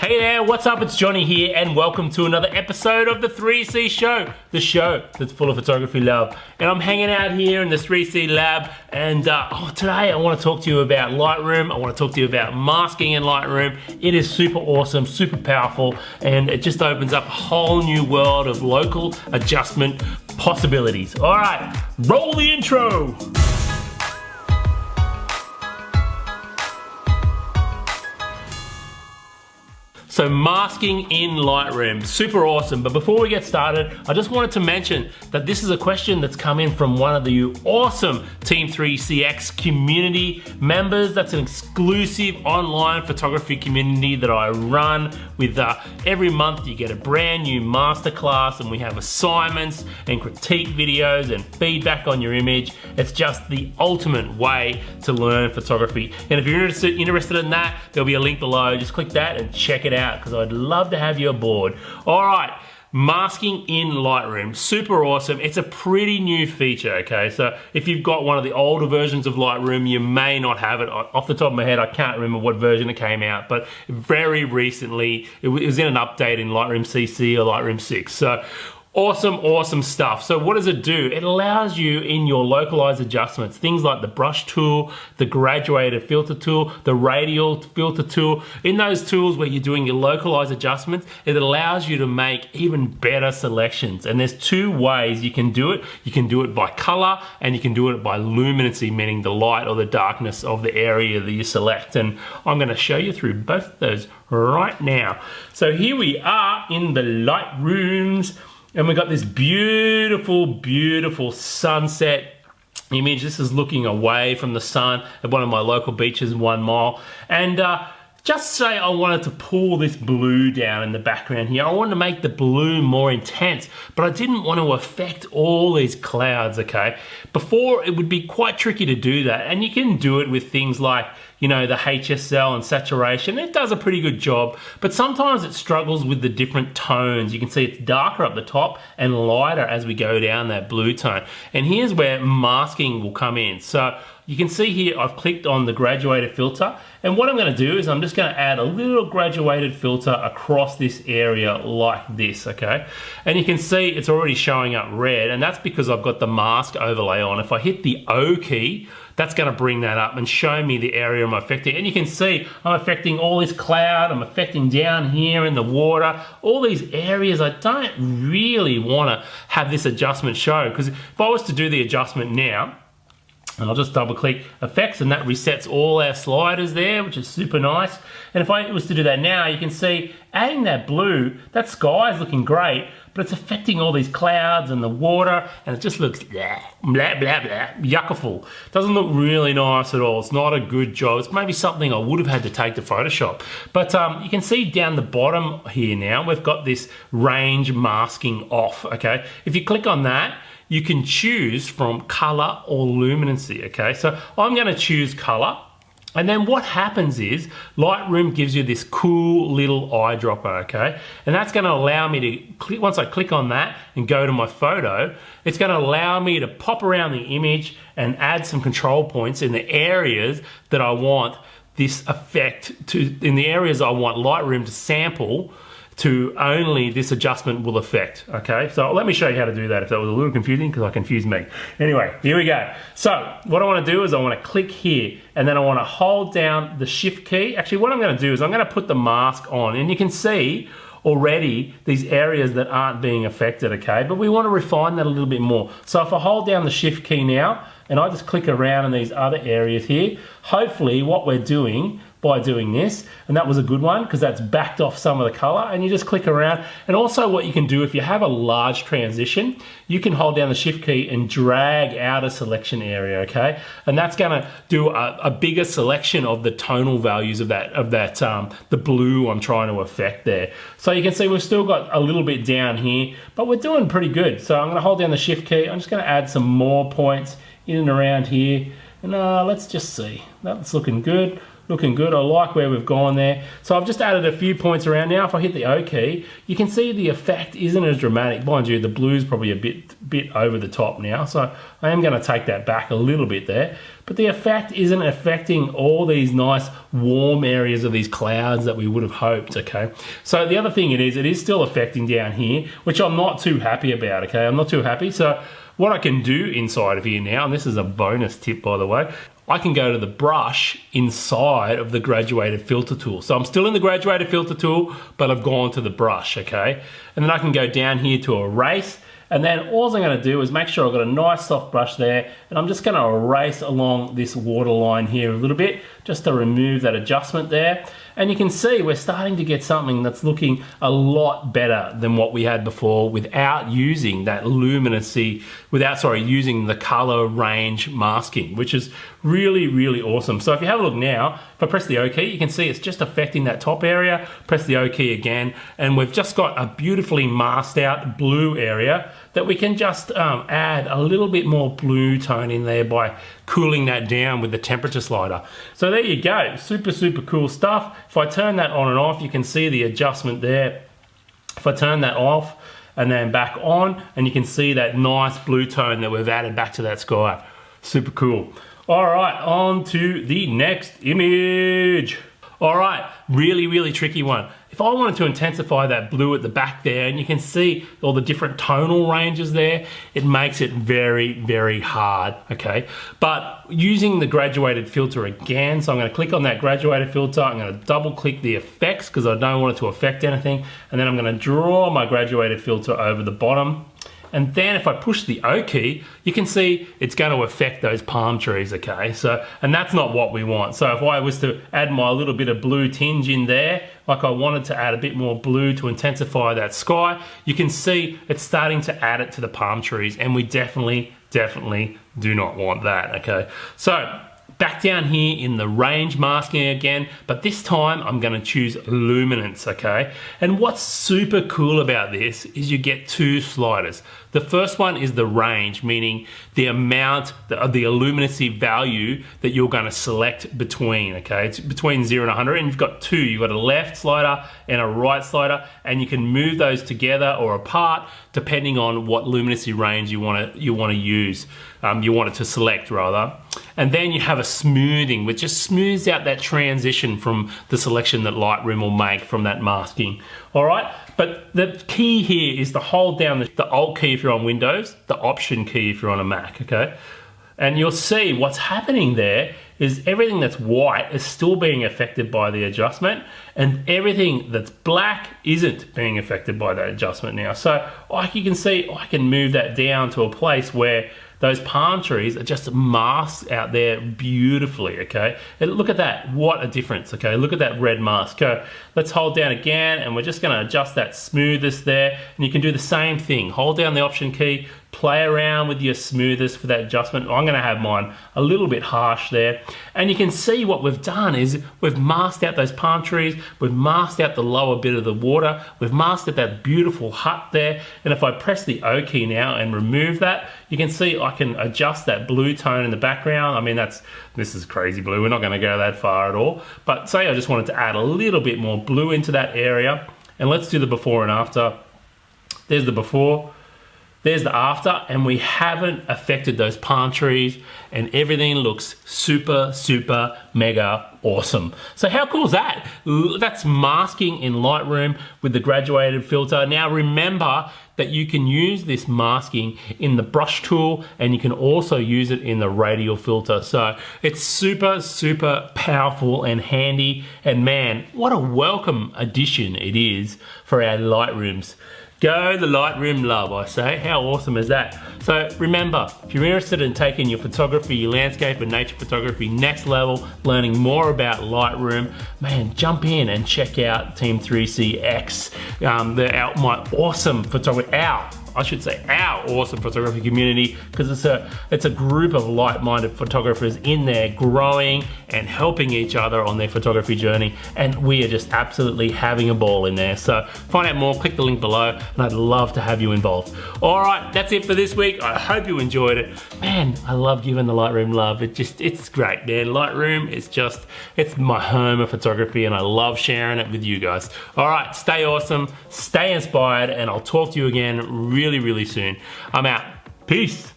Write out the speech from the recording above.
Hey there, what's up? It's Johnny here and welcome to another episode of the 3C Show, the show that's full of photography love. And I'm hanging out here in the 3C lab and today I want to talk to you about Lightroom. I want to talk to you about masking in Lightroom. It is super awesome, super powerful, and it just opens up a whole new world of local adjustment possibilities. All right, roll the intro. So masking in Lightroom, super awesome. But before we get started, I just wanted to mention that this is a question that's come in from one of the awesome Team 3CX community members. That's an exclusive online photography community that I run with every month. You get a brand new masterclass and we have assignments and critique videos and feedback on your image. It's just the ultimate way to learn photography. And if you're interested in that, there'll be a link below. Just click that and check it out, because I'd love to have you aboard. All right, masking in Lightroom, super awesome. It's a pretty new feature, okay? So if you've got one of the older versions of Lightroom, you may not have it. Off the top of my head, I can't remember what version it came out, but very recently, it was in an update in Lightroom CC or Lightroom 6. So awesome stuff. So what does it do? It allows you in your localized adjustments, things like the brush tool, the graduated filter tool, the radial filter tool. In those tools where you're doing your localized adjustments, it allows you to make even better selections. And there's two ways you can do it. You can do it by color and you can do it by luminancy, meaning the light or the darkness of the area that you select. And I'm gonna show you through both of those right now. So here we are in the Lightrooms. And we got this beautiful sunset image. This is looking away from the sun at one of my local beaches, 1 mile. And just say I wanted to pull this blue down in the background here. I wanted to make the blue more intense, but I didn't want to affect all these clouds, okay? Before, it would be quite tricky to do that. And you can do it with things like, you know, the HSL and saturation. It does a pretty good job, but sometimes it struggles with the different tones. You can see it's darker up the top and lighter as we go down that blue tone. And here's where masking will come in. So you can see here, I've clicked on the graduated filter. And what I'm gonna do is I'm just gonna add a little graduated filter across this area like this, okay? And you can see it's already showing up red, and that's because I've got the mask overlay on. If I hit the O key, that's gonna bring that up and show me the area I'm affecting. And you can see I'm affecting all this cloud, I'm affecting down here in the water, all these areas I don't really wanna have this adjustment show, because if I was to do the adjustment now, and I'll just double click effects and that resets all our sliders there, which is super nice. And if I was to do that now, you can see adding that blue, that sky is looking great, but it's affecting all these clouds and the water, and it just looks blah, blah, yuckaful. Doesn't look really nice at all. It's not a good job. It's maybe something I would have had to take to Photoshop. But you can see down the bottom here now, we've got this range masking off, okay? If you click on that, you can choose from color or luminancy, okay? So I'm gonna choose color. And then what happens is Lightroom gives you this cool little eyedropper, okay? And that's gonna allow me to click, once I click on that and go to my photo, it's gonna allow me to pop around the image and add some control points in the areas that I want this effect to, in the areas I want Lightroom to sample to only this adjustment will affect, okay? So let me show you how to do that if that was a little confusing, because I confused me. Anyway, here we go. So what I wanna do is I wanna click here and then I wanna hold down the shift key. Actually, what I'm gonna do is I'm gonna put the mask on, and you can see already these areas that aren't being affected, okay? But we wanna refine that a little bit more. So if I hold down the shift key now and I just click around in these other areas here, hopefully what we're doing by doing this, and that was a good one because that's backed off some of the color, and you just click around. And also what you can do, if you have a large transition, you can hold down the shift key and drag out a selection area, okay? And that's gonna do a bigger selection of the tonal values of the blue I'm trying to affect there. So you can see we've still got a little bit down here, but we're doing pretty good. So I'm gonna hold down the shift key. I'm just gonna add some more points in and around here. And let's just see, that's looking good. looking good. I like where we've gone there. So I've just added a few points around. Now if I hit the O key, you can see the effect isn't as dramatic. Mind you, the blue's probably a bit over the top now, so I am going to take that back a little bit there. But the effect isn't affecting all these nice warm areas of these clouds that we would have hoped, okay? So the other thing it is still affecting down here, which I'm not too happy about, okay? I'm not too happy. So what I can do inside of here now, and this is a bonus tip by the way, I can go to the brush inside of the graduated filter tool. So I'm still in the graduated filter tool, but I've gone to the brush, okay? And then I can go down here to erase. And then all I'm going to do is make sure I've got a nice soft brush there, and I'm just going to erase along this waterline here a little bit, just to remove that adjustment there. And you can see we're starting to get something that's looking a lot better than what we had before without using that luminosity, using the color range masking, which is really, really awesome. So if you have a look now, if I press the O key, you can see it's just affecting that top area. Press the O key again, and we've just got a beautifully masked out blue area that we can just add a little bit more blue tone in there by cooling that down with the temperature slider. So there you go, super, super cool stuff. If I turn that on and off, you can see the adjustment there. If I turn that off and then back on, and you can see that nice blue tone that we've added back to that sky. Super cool. All right, on to the next image. All right, really, really tricky one. If I wanted to intensify that blue at the back there, and you can see all the different tonal ranges there, it makes it very, very hard, okay? But using the graduated filter again, so I'm gonna click on that graduated filter, I'm gonna double click the effects because I don't want it to affect anything, and then I'm gonna draw my graduated filter over the bottom. And then if I push the O key, you can see it's going to affect those palm trees, okay? So, and that's not what we want. So if I was to add my little bit of blue tinge in there, like I wanted to add a bit more blue to intensify that sky, you can see it's starting to add it to the palm trees, and we definitely do not want that, okay? So, back down here in the range masking again, but this time I'm going to choose luminance, okay? And what's super cool about this is you get two sliders. The first one is the range, meaning the amount of the luminosity value that you're going to select between, okay? It's between 0 and 100, and you've got two. You've got a left slider and a right slider, and you can move those together or apart depending on what luminosity range you want to use. You want it to select rather. And then you have a smoothing, which just smooths out that transition from the selection that Lightroom will make from that masking. All right, but the key here is to hold down the Alt key if you're on Windows, the Option key if you're on a Mac, okay? And you'll see what's happening there is everything that's white is still being affected by the adjustment, and everything that's black isn't being affected by that adjustment now. So like you can see, I can move that down to a place where those palm trees are just masked out there beautifully, okay? And look at that, what a difference, okay? Look at that red mask. Okay, let's hold down again, and we're just gonna adjust that smoothness there, and you can do the same thing. Hold down the Option key, play around with your smoothness for that adjustment. I'm gonna have mine a little bit harsh there. And you can see what we've done is we've masked out those palm trees, we've masked out the lower bit of the water, we've masked out that beautiful hut there. And if I press the O key now and remove that, you can see I can adjust that blue tone in the background. I mean, this is crazy blue. We're not gonna go that far at all. But say I just wanted to add a little bit more blue into that area. And let's do the before and after. There's the before. There's the after, and we haven't affected those palm trees, and everything looks super, super, mega awesome. So how cool is that? That's masking in Lightroom with the graduated filter. Now remember that you can use this masking in the brush tool, and you can also use it in the radial filter. So it's super, super powerful and handy, and man, what a welcome addition it is for our Lightrooms. Go the Lightroom love, I say. How awesome is that? So remember, if you're interested in taking your photography, your landscape and nature photography next level, learning more about Lightroom, man, jump in and check out Team 3CX. My awesome photography, I should say our awesome photography community, because it's a group of like-minded photographers in there growing and helping each other on their photography journey, and we are just absolutely having a ball in there. So find out more, click the link below, and I'd love to have you involved. All right, that's it for this week. I hope you enjoyed it. Man, I love giving the Lightroom love. It's great, man. Lightroom is it's my home of photography, and I love sharing it with you guys. All right, stay awesome, stay inspired, and I'll talk to you again really, really soon. I'm out. Peace.